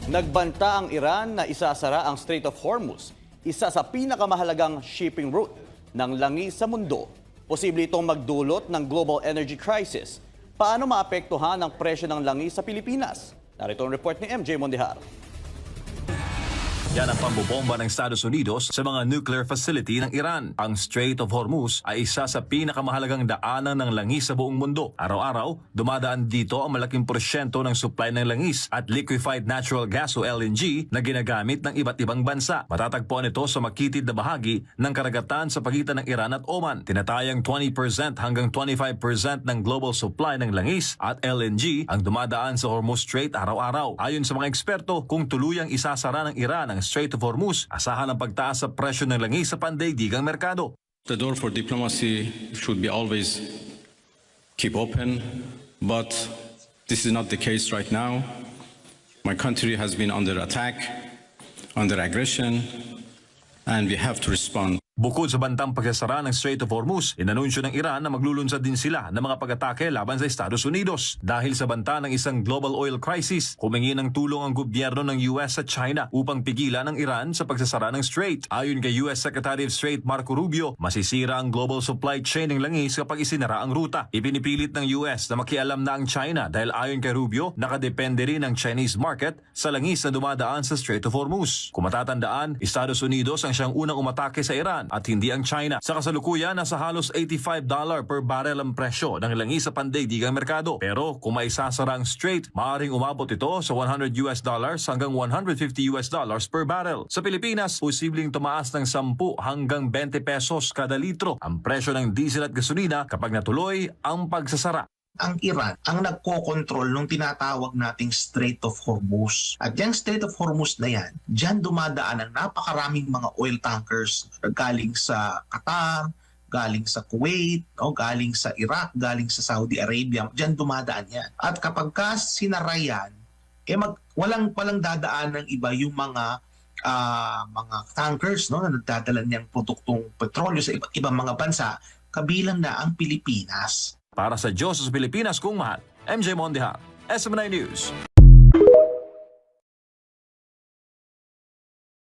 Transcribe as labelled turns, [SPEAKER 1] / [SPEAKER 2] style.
[SPEAKER 1] Nagbanta ang Iran na isasara ang Strait of Hormuz, isa sa pinakamahalagang shipping route ng langis sa mundo. Posible itong magdulot ng global energy crisis. Paano maapektuhan ang presyo ng langis sa Pilipinas? Narito ang report ni MJ Mondihar.
[SPEAKER 2] Yan ang pambobomba ng Estados Unidos sa mga nuclear facility ng Iran. Ang Strait of Hormuz ay isa sa pinakamahalagang daanan ng langis sa buong mundo. Araw-araw, dumadaan dito ang malaking porsyento ng supply ng langis at liquefied natural gas o LNG na ginagamit ng iba't ibang bansa. Matatagpuan ito sa makitid na bahagi ng karagatan sa pagitan ng Iran at Oman. Tinatayang 20% hanggang 25% ng global supply ng langis at LNG ang dumadaan sa Hormuz Strait araw-araw. Ayon sa mga eksperto, kung tuluyang isasara ng Iran ang Strait of Hormuz, asahan ang pagtaas sa presyo ng langis sa pandaigdigang merkado.
[SPEAKER 3] The door for diplomacy should be always keep open, but this is not the case right now. My country has been under attack, under aggression, and we have to respond.
[SPEAKER 2] Bukod sa bantang pagsasara ng Strait of Hormuz, inanunsyo ng Iran na maglulunsad din sila ng mga pag-atake laban sa Estados Unidos. Dahil sa banta ng isang global oil crisis, humingi ng tulong ang gobyerno ng US at China upang pigilan ang Iran sa pagsasara ng Strait. Ayon kay US Secretary of State Marco Rubio, masisira ang global supply chain ng langis kapag isinara ang ruta. Ipinipilit ng US na makialam na ang China dahil ayon kay Rubio, nakadepende rin ang Chinese market sa langis na dumadaan sa Strait of Hormuz. Kung matatandaan, Estados Unidos ang siyang unang umatake sa Iran at hindi ang China. Sa kasalukuyan, nasa halos $85 per barrel ang presyo ng langis sa pandaigdigang merkado. Pero kung maisasara ang Strait, maaaring umabot ito sa $100 hanggang $150 per barrel. Sa Pilipinas, posibleng tumaas ng 10 hanggang 20 pesos kada litro ang presyo ng diesel at gasolina kapag natuloy ang pagsasara.
[SPEAKER 4] Ang Iran ang nagkokontrol nung tinatawag nating Strait of Hormuz. At yung Strait of Hormuz na yan, dyan dumadaan ang napakaraming mga oil tankers galing sa Qatar, galing sa Kuwait, galing sa Iraq, galing sa Saudi Arabia. Dyan dumadaan yan. At kapag sinara yan, walang dadaan ng iba yung mga tankers na nagdadala niyang produktong petrolyo sa ibang mga bansa, kabilang na ang Pilipinas.
[SPEAKER 2] Para sa Diyos sa Pilipinas kung mahal, MJ Mondihar, SMNI News.